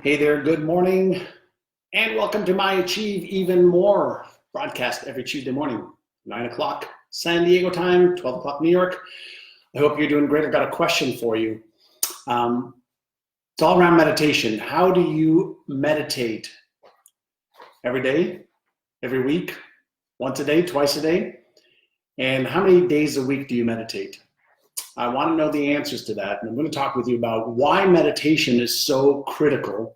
Hey there, good morning, and welcome to my Achieve Even More broadcast every Tuesday morning, 9 o'clock San Diego time, 12 o'clock New York. I hope you're doing great. I've got a question for you. It's all around meditation. How do you meditate? Every day? Every week? Once a day? Twice a day? And how many days a week do you meditate? I want to know the answers to that, and I'm going to talk with you about why meditation is so critical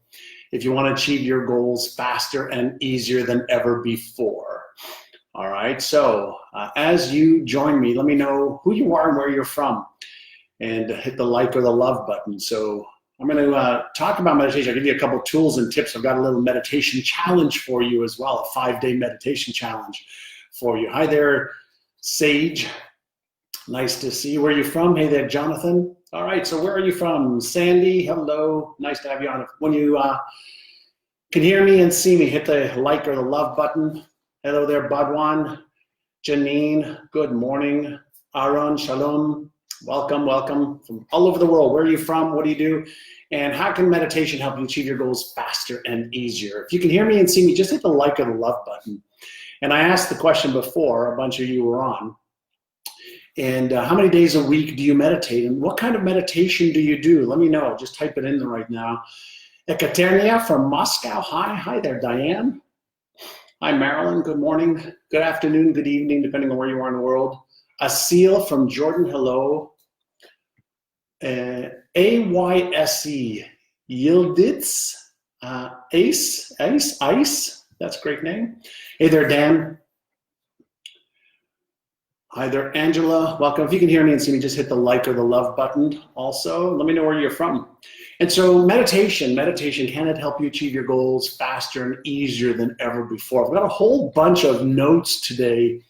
if you want to achieve your goals faster and easier than ever before. All right, so as you join me, let me know who you are and where you're from, and hit the like or the love button. So I'm going to talk about meditation. I'll give you a couple tools and tips. I've got a little meditation challenge for you as well, a 5-day meditation challenge for you. Hi there, Sage. Nice to see you. Where are you from? Hey there, Jonathan. All right, so where are you from? Sandy, hello. Nice to have you on. When you can hear me and see me, hit the like or the love button. Hello there, Badwan. Janine, good morning. Aaron, shalom. Welcome, welcome from all over the world. Where are you from? What do you do? And how can meditation help you achieve your goals faster and easier? If you can hear me and see me, just hit the like or the love button. And I asked the question before, a bunch of you were on. And how many days a week do you meditate? And what kind of meditation do you do? Let me know. Just type it in right now. Ekaterina from Moscow. Hi there, Diane. Hi, Marilyn. Good morning. Good afternoon. Good evening, depending on where you are in the world. Asil from Jordan. Hello. AYSE. Yilditz. Ice. That's a great name. Hey there, Dan. Hi there, Angela. Welcome. If you can hear me and see me, just hit the like or the love button. Also, let me know where you're from. And so meditation, can it help you achieve your goals faster and easier than ever before? I've got a whole bunch of notes today.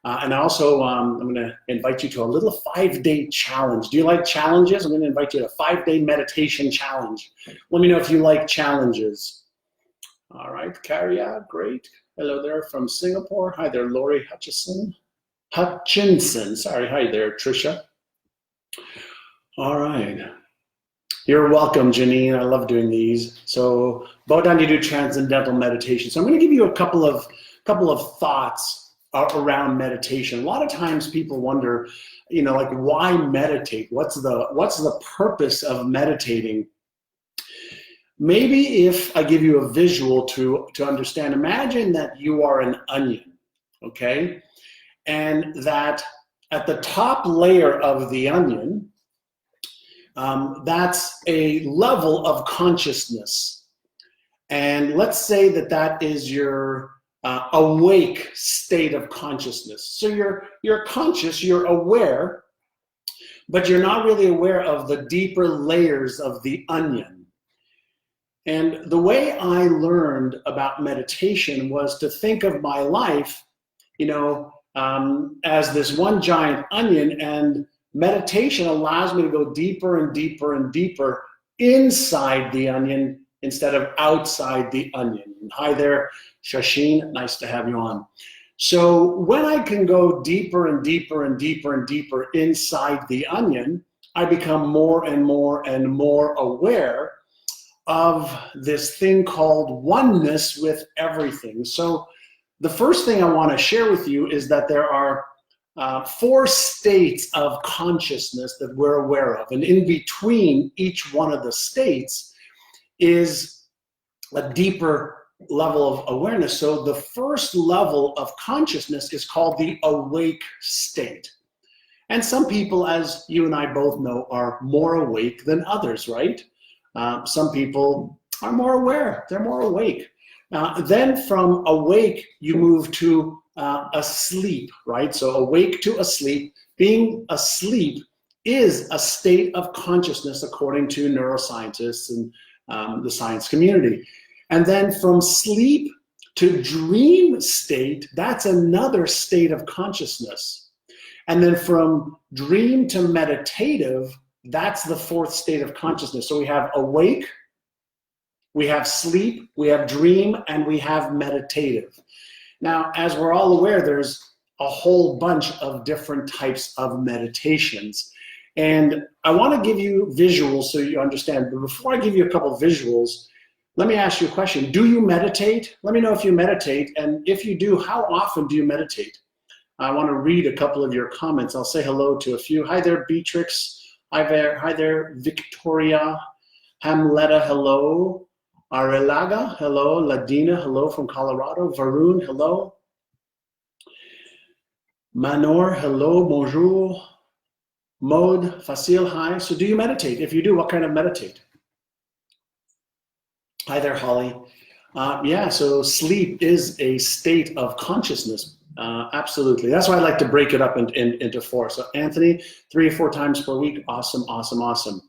And also, I'm going to invite you to a little 5-day challenge. Do you like challenges? I'm going to invite you to a 5-day meditation challenge. Let me know if you like challenges. All right, Karya, great. Hello there from Singapore. Hi there, Lori Hutchinson. Sorry, hi there, Trisha. All right. You're welcome, Janine. I love doing these. So, Bodan, you do transcendental meditation. So I'm going to give you a couple of thoughts around meditation. A lot of times people wonder, like, why meditate? What's the purpose of meditating? Maybe if I give you a visual to understand, imagine that you are an onion, okay? And that at the top layer of the onion, that's a level of consciousness. And let's say that is your awake state of consciousness. So you're conscious, you're aware, but you're not really aware of the deeper layers of the onion. And the way I learned about meditation was to think of my life, as this one giant onion, and meditation allows me to go deeper and deeper and deeper inside the onion instead of outside the onion. Hi there, Shashin, nice to have you on. So when I can go deeper and deeper and deeper and deeper inside the onion, I become more and more and more aware of this thing called oneness with everything. So the first thing I want to share with you is that there are 4 states of consciousness that we're aware of. And in between each one of the states is a deeper level of awareness. So the first level of consciousness is called the awake state. And some people, as you and I both know, are more awake than others, right? Some people are more aware. They're more awake. Then from awake, you move to asleep, right? So awake to asleep. Being asleep is a state of consciousness according to neuroscientists and the science community. And then from sleep to dream state, that's another state of consciousness. And then from dream to meditative, that's the 4th state of consciousness. So we have awake, we have sleep, we have dream, and we have meditative. Now, as we're all aware, there's a whole bunch of different types of meditations. And I want to give you visuals so you understand. But before I give you a couple of visuals, let me ask you a question. Do you meditate? Let me know if you meditate, and if you do, how often do you meditate? I want to read a couple of your comments. I'll say hello to a few. Hi there, Beatrix. Hi there, Victoria. Hamletta, hello. Arelaga, hello. Ladina, hello from Colorado. Varun, hello. Manor, hello. Bonjour. Mode, Facile, hi. So do you meditate? If you do, what kind of meditate? Hi there, Holly. Yeah, so sleep is a state of consciousness. Absolutely. That's why I like to break it up into four. So Anthony, 3 or 4 times per week. Awesome, awesome, awesome.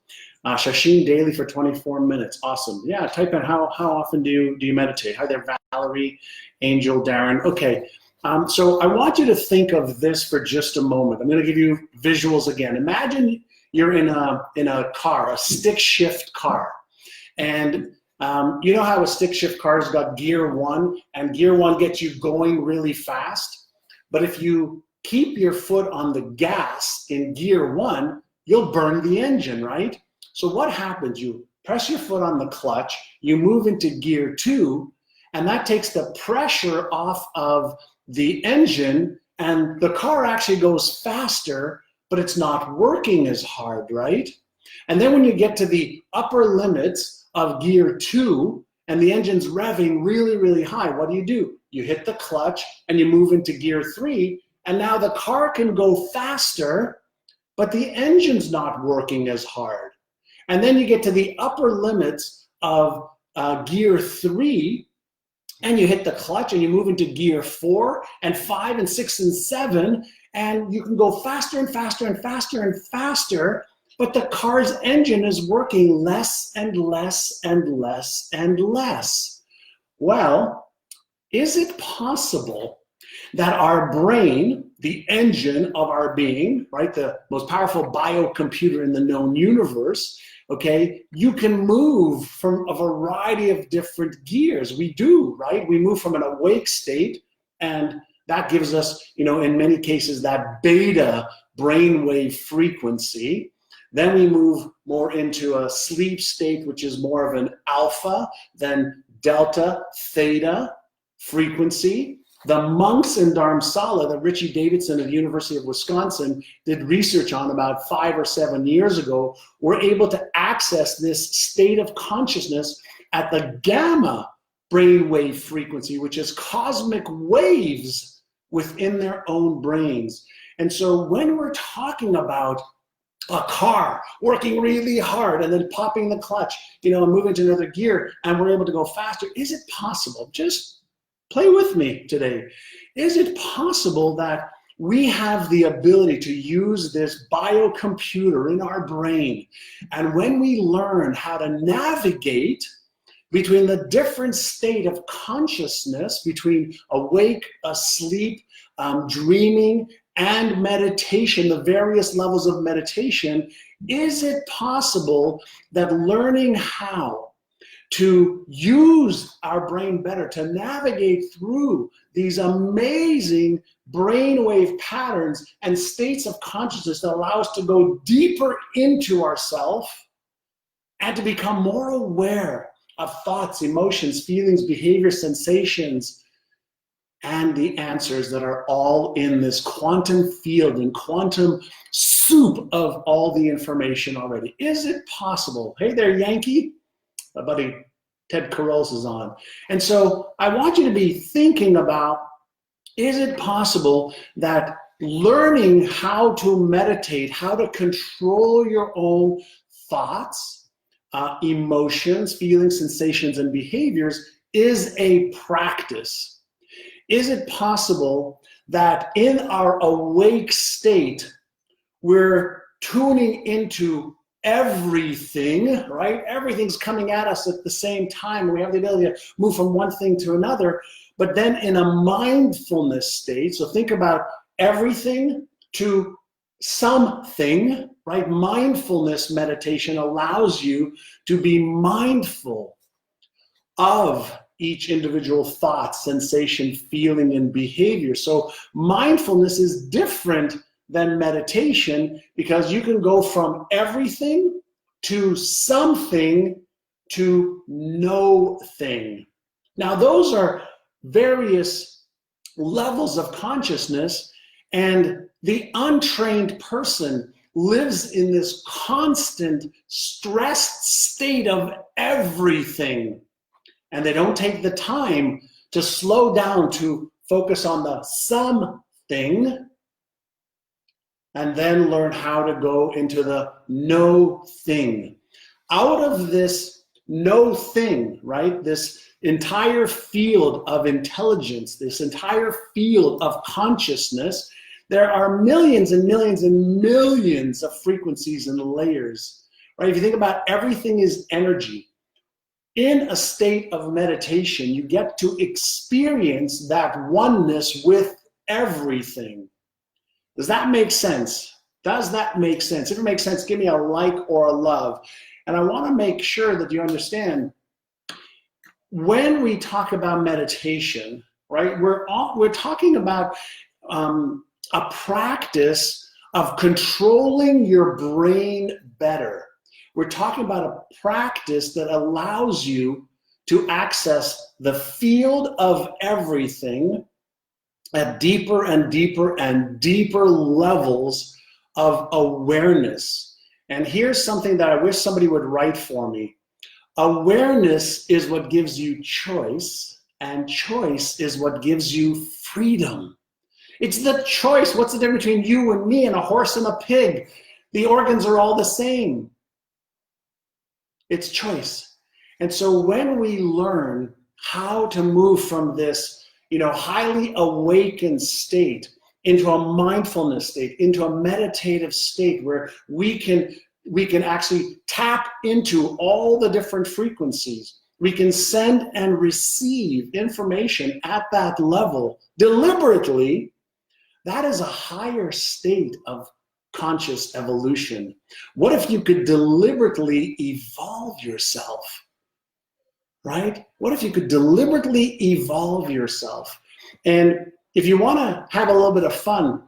Shashin daily for 24 minutes. Awesome. Yeah, type in how often do you meditate? Hi there, Valerie, Angel, Darren. Okay. So I want you to think of this for just a moment. I'm going to give you visuals again. Imagine you're in a car, a stick shift car, and you know how a stick shift car's got gear 1, and gear 1 gets you going really fast. But if you keep your foot on the gas in gear 1, you'll burn the engine, right? So what happens? You press your foot on the clutch, you move into gear 2, and that takes the pressure off of the engine, and the car actually goes faster, but it's not working as hard, right? And then when you get to the upper limits of gear 2 and the engine's revving really, really high, what do? You hit the clutch and you move into gear 3, and now the car can go faster, but the engine's not working as hard. And then you get to the upper limits of gear 3, and you hit the clutch and you move into gear 4 and 5 and 6 and 7, and you can go faster and faster and faster and faster, but the car's engine is working less and less and less and less. Well, is it possible that our brain, the engine of our being, right, the most powerful biocomputer in the known universe, okay, you can move from a variety of different gears. We do, right? We move from an awake state, and that gives us, in many cases, that beta brainwave frequency. Then we move more into a sleep state, which is more of an alpha, then delta, theta frequency. The monks in Dharamsala that Richie Davidson of the University of Wisconsin did research on about 5 or 7 years ago were able to access this state of consciousness at the gamma brainwave frequency, which is cosmic waves within their own brains. And so when we're talking about a car working really hard and then popping the clutch, and moving to another gear, and we're able to go faster, is it possible? Just play with me today. Is it possible that we have the ability to use this biocomputer in our brain, and when we learn how to navigate between the different state of consciousness, between awake, asleep, dreaming, and meditation, the various levels of meditation, is it possible that learning how to use our brain better, to navigate through these amazing brainwave patterns and states of consciousness that allow us to go deeper into ourselves and to become more aware of thoughts, emotions, feelings, behaviors, sensations, and the answers that are all in this quantum field and quantum soup of all the information already? Is it possible? Hey there, Yankee. My buddy Ted Carolls is on. And so I want you to be thinking about, is it possible that learning how to meditate, how to control your own thoughts, emotions, feelings, sensations, and behaviors is a practice? Is it possible that in our awake state, we're tuning into everything, right? Everything's coming at us at the same time. We have the ability to move from one thing to another, but then in a mindfulness state, so think about everything to something, right? Mindfulness meditation allows you to be mindful of each individual thought, sensation, feeling, and behavior. So mindfulness is different than meditation because you can go from everything to something to know thing. Now, those are various levels of consciousness, and the untrained person lives in this constant stressed state of everything, and they don't take the time to slow down to focus on the something and then learn how to go into the no thing. Out of this no thing, right, this entire field of intelligence, this entire field of consciousness, there are millions and millions and millions of frequencies and layers, right? If you think about everything is energy. In a state of meditation, you get to experience that oneness with everything. Does that make sense? Does that make sense? If it makes sense, give me a like or a love. And I want to make sure that you understand, when we talk about meditation, right, we're talking about a practice of controlling your brain better. We're talking about a practice that allows you to access the field of everything at deeper and deeper and deeper levels of awareness. And here's something that I wish somebody would write for me. Awareness is what gives you choice, and choice is what gives you freedom. It's the choice. What's the difference between you and me and a horse and a pig? The organs are all the same. It's choice. And so when we learn how to move from this, highly awakened state into a mindfulness state, into a meditative state where we can actually tap into all the different frequencies. We can send and receive information at that level deliberately. That is a higher state of conscious evolution. What if you could deliberately evolve yourself, right? What if you could deliberately evolve yourself? And if you want to have a little bit of fun,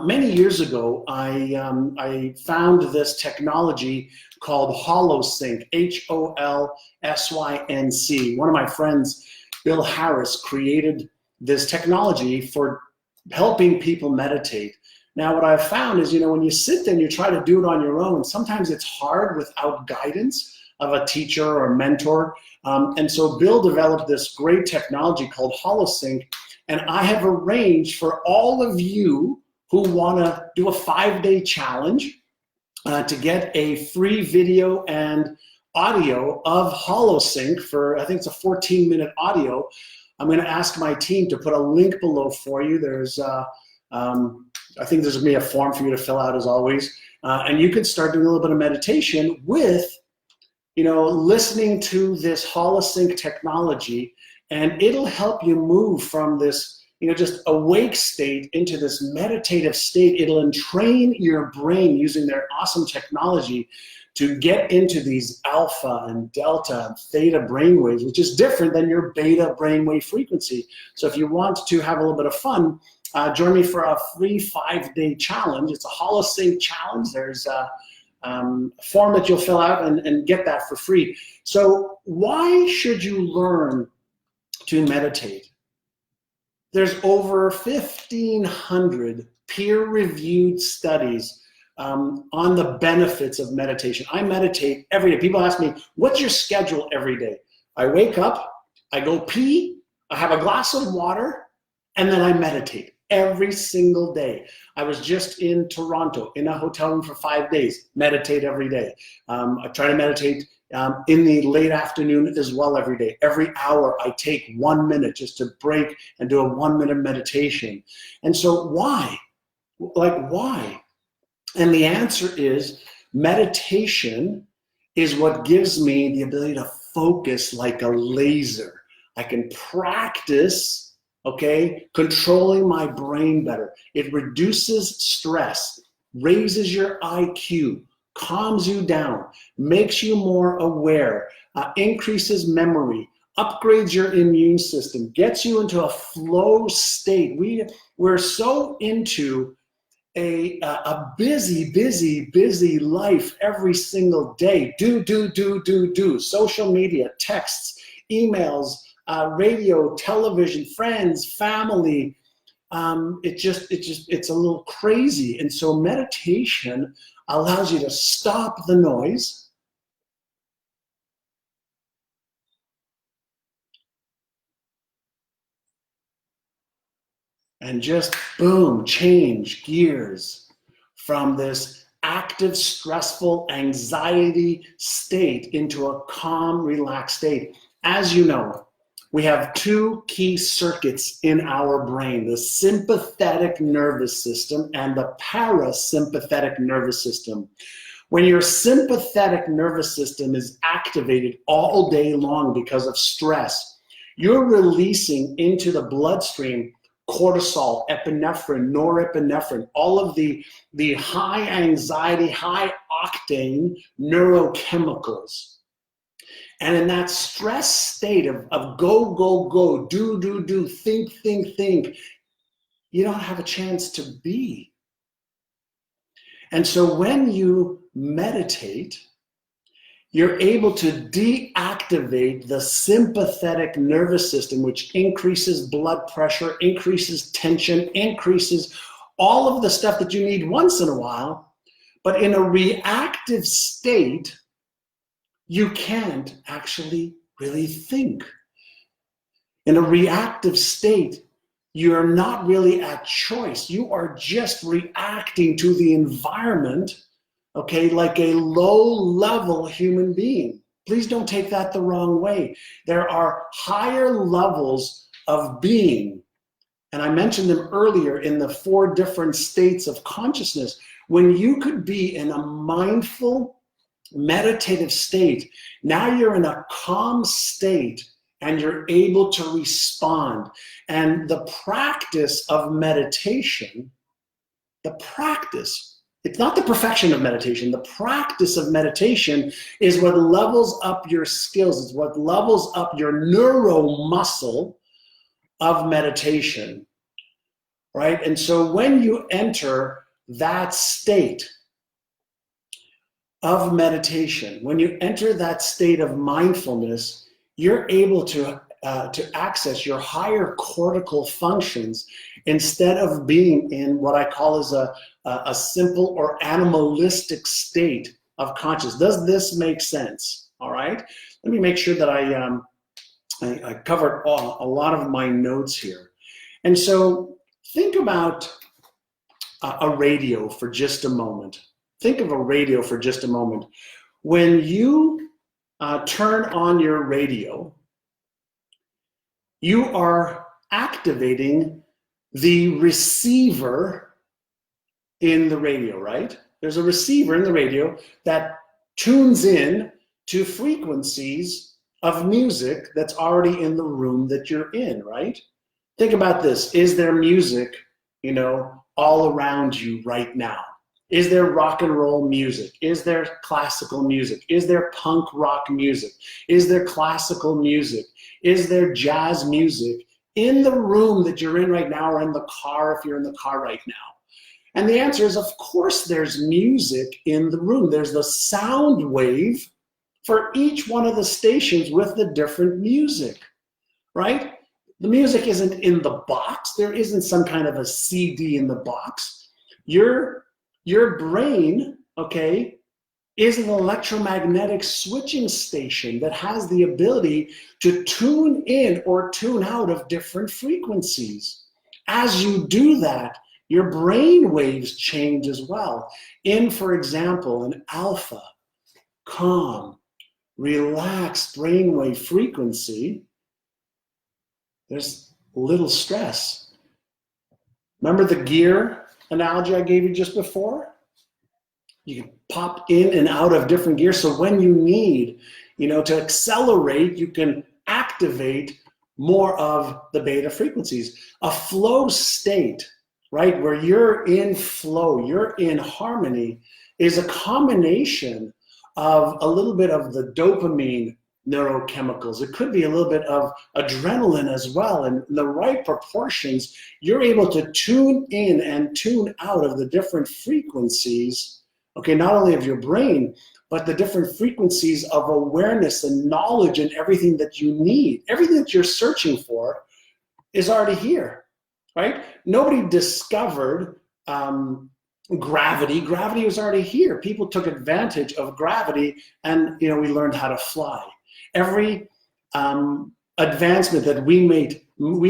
many years ago, I found this technology called HoloSync, HOLSYNC. One of my friends, Bill Harris, created this technology for helping people meditate. Now, what I've found is, when you sit there and you try to do it on your own, sometimes it's hard without guidance of a teacher or mentor. And so Bill developed this great technology called HoloSync, and I have arranged for all of you who want to do a 5-day challenge to get a free video and audio of HoloSync for, I think it's a 14-minute audio. I'm going to ask my team to put a link below for you. There's, I think there's going to be a form for you to fill out as always. And you can start doing a little bit of meditation with, listening to this HoloSync technology, and it'll help you move from this, just awake state into this meditative state. It'll entrain your brain using their awesome technology to get into these alpha and delta and theta brainwaves, which is different than your beta brainwave frequency. So if you want to have a little bit of fun, join me for a free 5-day challenge. It's a HoloSync challenge. There's a form that you'll fill out and get that for free. So why should you learn to meditate? There's over 1,500 peer-reviewed studies on the benefits of meditation. I meditate every day. People ask me, what's your schedule every day? I wake up, I go pee, I have a glass of water, and then I meditate every single day. I was just in Toronto in a hotel room for 5 days, meditate every day. I try to meditate in the late afternoon as well every day. Every hour I take 1 minute just to break and do a 1-minute meditation. And so why? Why? And the answer is meditation is what gives me the ability to focus like a laser. I can practice, controlling my brain better. It reduces stress, raises your IQ, calms you down, makes you more aware, increases memory, upgrades your immune system, gets you into a flow state. We're so into a busy life every single day. Do. Social media, texts, emails, radio, television, friends, family. It's a little crazy. And so meditation allows you to stop the noise and just boom, change gears from this active, stressful, anxiety state into a calm, relaxed state. As you know, we have two key circuits in our brain, the sympathetic nervous system and the parasympathetic nervous system. When your sympathetic nervous system is activated all day long because of stress, you're releasing into the bloodstream cortisol, epinephrine, norepinephrine, all of the high anxiety, high octane neurochemicals. And in that stress state of go, do, think, you don't have a chance to be. And so when you meditate, you're able to deactivate the sympathetic nervous system, which increases blood pressure, increases tension, increases all of the stuff that you need once in a while. But in a reactive state, you can't actually really think. In a reactive state, you're not really at choice. You are just reacting to the environment, okay, like a low-level human being. Please don't take that the wrong way. There are higher levels of being, and I mentioned them earlier in the 4 different states of consciousness. When you could be in a mindful, meditative state, now you're in a calm state and you're able to respond. And the practice of meditation, it's not the perfection of meditation. The practice of meditation is what levels up your skills. It's what levels up your neuromuscle of meditation, right? And so when you enter that state of meditation, when you enter that state of mindfulness, you're able to access your higher cortical functions instead of being in what I call as a simple or animalistic state of consciousness. Does this make sense? All right. Let me make sure that I covered a lot of my notes here. And so think about a radio for just a moment. Think of a radio for just a moment. When you turn on your radio, you are activating the receiver in the radio, right? There's a receiver in the radio that tunes in to frequencies of music that's already in the room that you're in, right? Think about this. Is there music, all around you right now? Is there rock and roll music? Is there classical music? Is there punk rock music? Is there classical music? Is there jazz music in the room that you're in right now, or in the car if you're in the car right now? And the answer is, of course, there's music in the room. There's the sound wave for each one of the stations with the different music, right? The music isn't in the box. There isn't some kind of a CD in the box. Your brain, okay, is an electromagnetic switching station that has the ability to tune in or tune out of different frequencies. As you do that, your brain waves change as well. In, for example, an alpha, calm, relaxed brainwave frequency, there's little stress. Remember the gear analogy I gave you just before? You can pop in and out of different gears. So when you need, to accelerate, you can activate more of the beta frequencies. A flow state, right, where you're in flow, you're in harmony, is a combination of a little bit of the dopamine neurochemicals. It could be a little bit of adrenaline as well. And in the right proportions, you're able to tune in and tune out of the different frequencies, okay, not only of your brain, but the different frequencies of awareness and knowledge and everything that you need. Everything that you're searching for is already here, right? Nobody discovered gravity. Gravity was already here. People took advantage of gravity, and we learned how to fly. Every advancement that we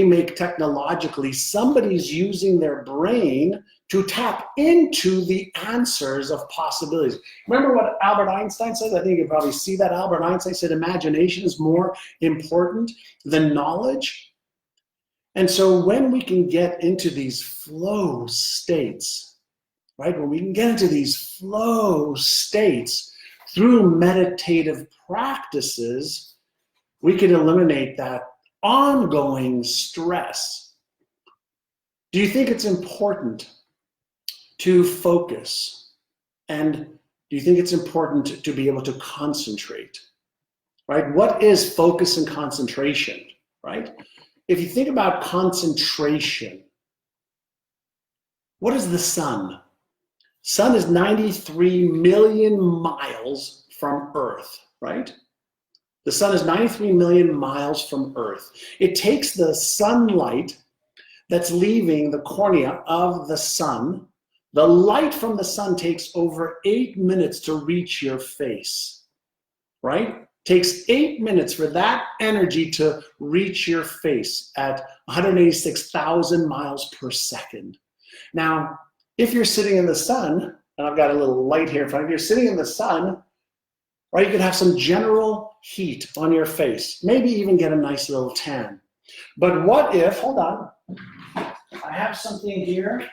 make technologically, somebody's using their brain to tap into the answers of possibilities. Remember what Albert Einstein said? I think you probably see that. Albert Einstein said imagination is more important than knowledge. And so when we can get into these flow states, right? When we can get into these flow states through meditative practices, we can eliminate that ongoing stress. Do you think it's important to focus? And do you think it's important to be able to concentrate? Right? What is focus and concentration? Right? If you think about concentration, what is the sun? Sun is 93 million miles from Earth, right? The sun is 93 million miles from Earth. It takes the sunlight that's leaving the cornea of the sun. The light from the sun takes over 8 minutes to reach your face, right? Takes 8 minutes for that energy to reach your face at 186,000 miles per second. Now, if you're sitting in the sun, and I've got a little light here in front of you, you're sitting in the sun, right, you could have some general heat on your face, maybe even get a nice little tan. But what if, hold on, I have something here,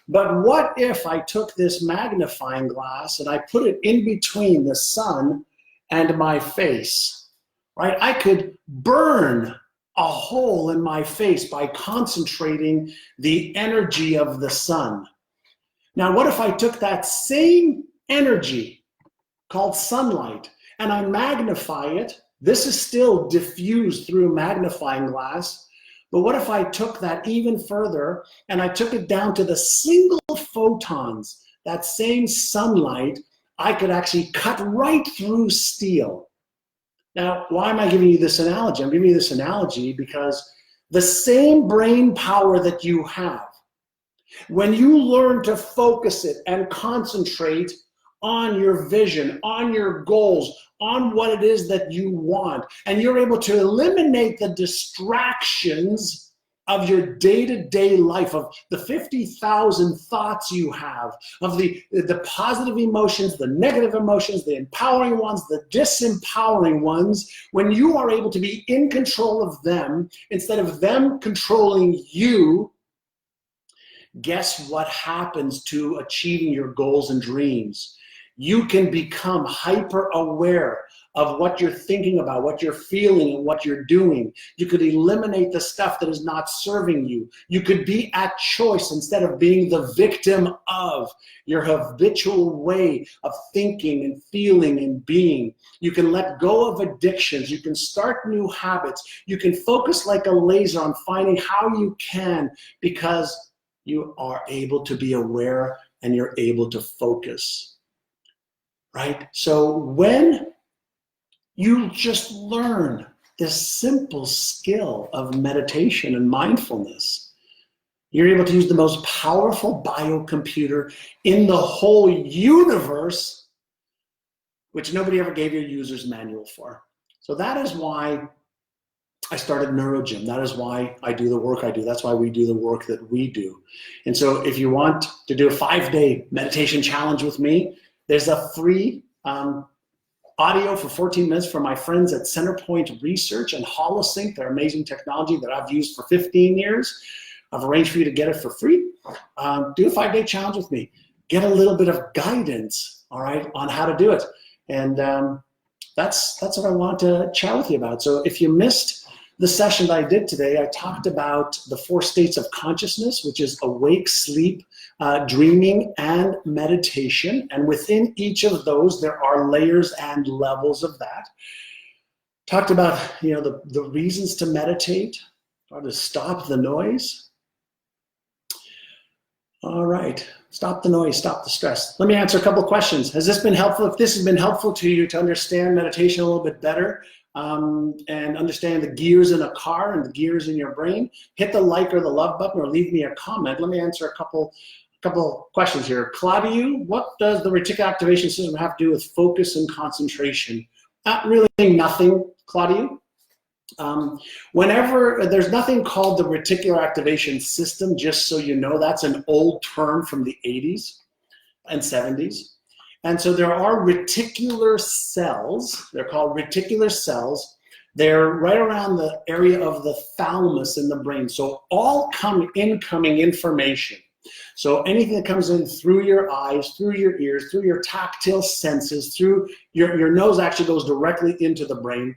but what if I took this magnifying glass and I put it in between the sun and my face, right? I could burn a hole in my face by concentrating the energy of the sun. Now, what if I took that same energy called sunlight and I magnify it? This is still diffused through magnifying glass, but what if I took that even further and I took it down to the single photons, that same sunlight, I could actually cut right through steel. Now, why am I giving you this analogy? I'm giving you this analogy because the same brain power that you have, when you learn to focus it and concentrate on your vision, on your goals, on what it is that you want, and you're able to eliminate the distractions of your day-to-day life, of the 50,000 thoughts you have, of the positive emotions, the negative emotions, the empowering ones, the disempowering ones, when you are able to be in control of them instead of them controlling you, guess what happens to achieving your goals and dreams? You can become hyper aware of what you're thinking about, what you're feeling, and what you're doing. You could eliminate the stuff that is not serving you. You could be at choice instead of being the victim of your habitual way of thinking and feeling and being. You can let go of addictions. You can start new habits. You can focus like a laser on finding how you can, because you are able to be aware and you're able to focus. Right? So when you just learn this simple skill of meditation and mindfulness, you're able to use the most powerful biocomputer in the whole universe, which nobody ever gave you a user's manual for. So that is why I started NeuroGym. That is why I do the work I do. That's why we do the work that we do. And so if you want to do a 5-day meditation challenge with me, there's a free audio for 14 minutes from my friends at Centerpoint Research and Holosync, their amazing technology that I've used for 15 years. I've arranged for you to get it for free. Do a 5-day challenge with me. Get a little bit of guidance, all right, on how to do it. And that's what I want to chat with you about. So if you missed the session that I did today, I talked about the 4 states of consciousness, which is awake, sleep, dreaming, and meditation. And within each of those, there are layers and levels of that. Talked about, the reasons to meditate, or to stop the noise. All right, stop the noise, stop the stress. Let me answer a couple of questions. Has this been helpful? If this has been helpful to you to understand meditation a little bit better, and understand the gears in a car and the gears in your brain, hit the like or the love button, or leave me a comment. Let me answer a couple questions here. Claudio, what does the reticular activation system have to do with focus and concentration? Not really nothing, Claudio. Whenever there's nothing called the reticular activation system, just so you know, that's an old term from the 80s and 70s. And so there are reticular cells. They're called reticular cells. They're right around the area of the thalamus in the brain. So all incoming information. So anything that comes in through your eyes, through your ears, through your tactile senses, through your nose actually goes directly into the brain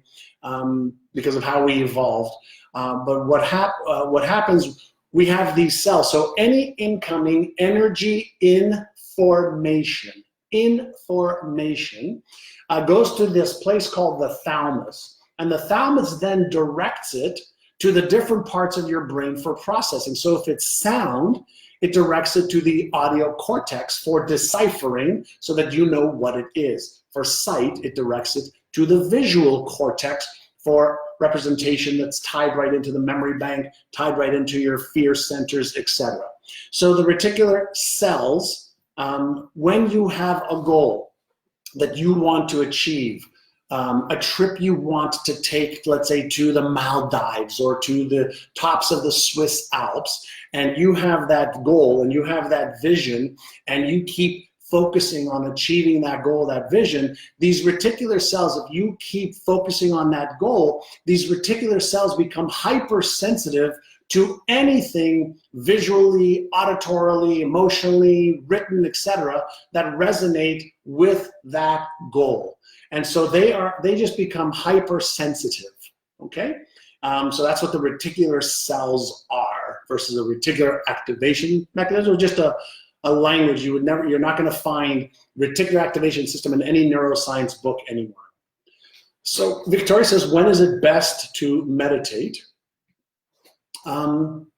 because of how we evolved. But what happens, we have these cells. So any incoming energy information goes to this place called the thalamus. And the thalamus then directs it to the different parts of your brain for processing. So if it's sound, it directs it to the audio cortex for deciphering so that you know what it is. For sight, it directs it to the visual cortex for representation that's tied right into the memory bank, tied right into your fear centers, etc. So the reticular cells, when you have a goal that you want to achieve, a trip you want to take, let's say, to the Maldives or to the tops of the Swiss Alps, and you have that goal and you have that vision, and you keep focusing on achieving that goal, that vision, these reticular cells, if you keep focusing on that goal, these reticular cells become hypersensitive to anything visually, auditorily, emotionally, written, etc., that resonate with that goal. And so they just become hypersensitive, okay? So that's what the reticular cells are versus a reticular activation mechanism, or just a language you're not gonna find reticular activation system in any neuroscience book anymore. So Victoria says, when is it best to meditate?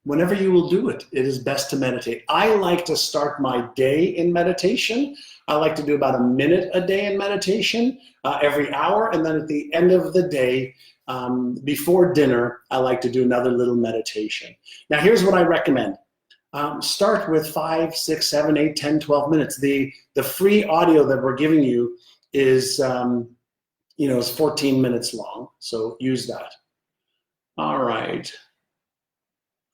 Whenever you will do it, it is best to meditate. I like to start my day in meditation. I like to do about a minute a day in meditation every hour. And then at the end of the day, before dinner, I like to do another little meditation. Now, here's what I recommend. Start with 5, 6, 7, 8, 10, 12 minutes. The free audio that we're giving you is, is 14 minutes long. So use that. All right.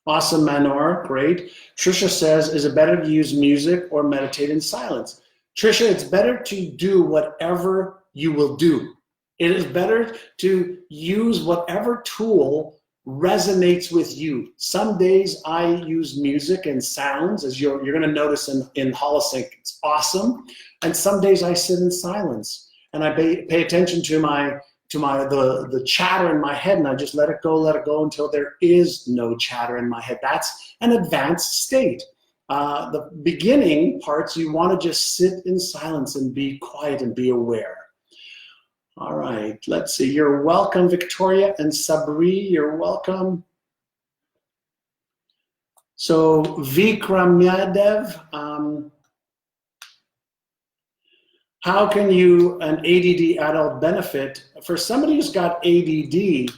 Awesome, Manor, great. Trisha says, is it better to use music or meditate in silence? Trisha, it's better to do whatever you will do. It is better to use whatever tool resonates with you. Some days I use music and sounds, as you're going to notice in Holosync, it's awesome. And some days I sit in silence and I pay attention to the chatter in my head, and I just let it go until there is no chatter in my head. That's an advanced state. The beginning parts, you want to just sit in silence and be quiet and be aware. All right, let's see. You're welcome, Victoria, and Sabri, you're welcome. So Vikramyadev, how can an ADD adult benefit? For somebody who's got ADD,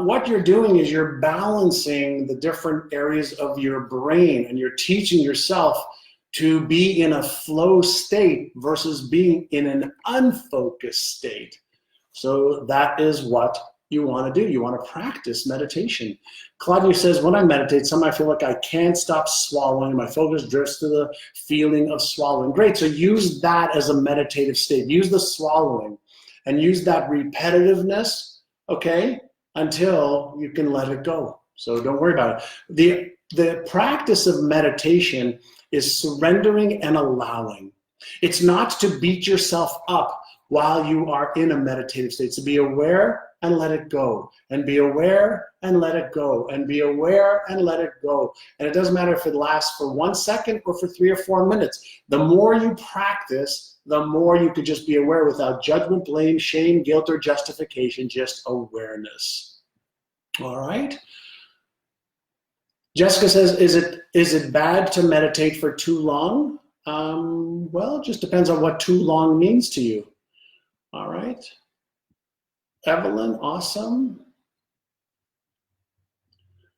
what you're doing is you're balancing the different areas of your brain, and you're teaching yourself to be in a flow state versus being in an unfocused state. So that is what you want to do. You want to practice meditation. Claudia says, when I meditate, sometimes I feel like I can't stop swallowing. My focus drifts to the feeling of swallowing. Great, so use that as a meditative state. Use the swallowing and use that repetitiveness, okay, until you can let it go. So don't worry about it. The practice of meditation is surrendering and allowing. It's not to beat yourself up while you are in a meditative state. So be aware and let it go, and be aware and let it go, and be aware and let it go. And it doesn't matter if it lasts for 1 second or for 3 or 4 minutes. The more you practice, the more you could just be aware without judgment, blame, shame, guilt, or justification, just awareness. All right? Jessica says, is it bad to meditate for too long? Well, it just depends on what too long means to you. All right. Evelyn, awesome.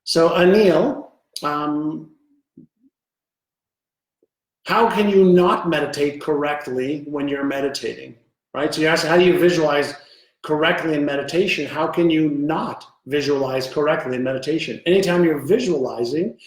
So Anil, how can you not meditate correctly when you're meditating, right? So you ask, how do you visualize correctly in meditation? How can you not visualize correctly in meditation? Anytime you're visualizing,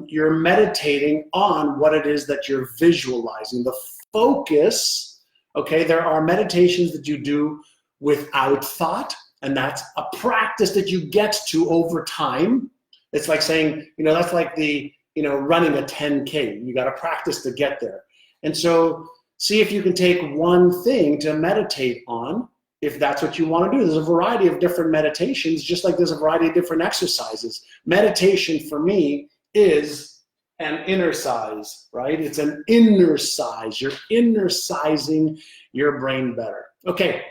you're meditating on what it is that you're visualizing. The focus, okay, there are meditations that you do without thought, and that's a practice that you get to over time. It's like saying, that's like the, running a 10K. You got to practice to get there. And so see if you can take one thing to meditate on, if that's what you want to do. There's a variety of different meditations, just like there's a variety of different exercises. Meditation for me is an inner size, right? It's an inner size. You're inner sizing your brain better. Okay,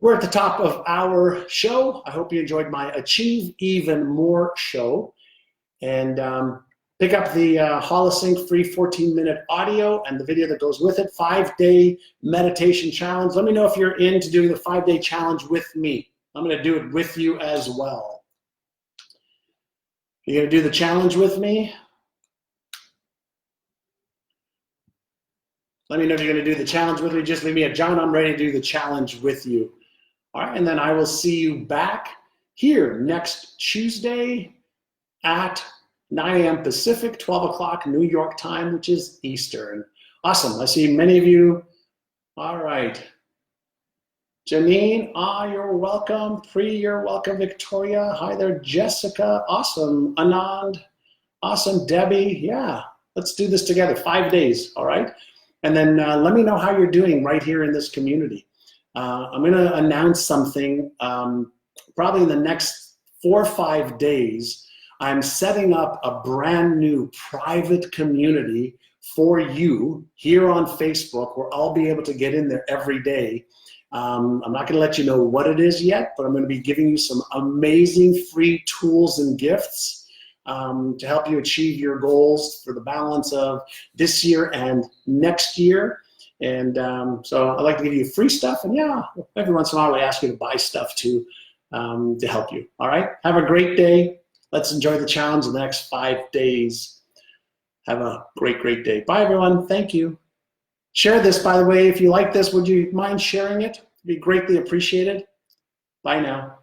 we're at the top of our show. I hope you enjoyed my Achieve Even More show. And pick up the Holosync free 14-minute audio and the video that goes with it, 5-day meditation challenge. Let me know if you're into doing the 5-day challenge with me. I'm going to do it with you as well. You going to do the challenge with me? Let me know if you're going to do the challenge with me. Just leave me a John. I'm ready to do the challenge with you. All right, and then I will see you back here next Tuesday at 9 a.m. Pacific, 12 o'clock New York time, which is Eastern. Awesome. I see many of you. All right. Janine, you're welcome. Pri, you're welcome. Victoria, hi there. Jessica, awesome. Anand, awesome. Debbie, yeah. Let's do this together. 5 days, all right? And then let me know how you're doing right here in this community. I'm going to announce something probably in the next 4 or 5 days. I'm setting up a brand new private community for you here on Facebook, where I'll be able to get in there every day. I'm not going to let you know what it is yet, but I'm going to be giving you some amazing free tools and gifts to help you achieve your goals for the balance of this year and next year. And so I like to give you free stuff, and yeah, every once in a while I ask you to buy stuff too to help you. All right, have a great day. Let's enjoy the challenge in the next 5 days. Have a great, great day. Bye, everyone. Thank you. Share this, by the way. If you like this, would you mind sharing it? It'd be greatly appreciated. Bye now.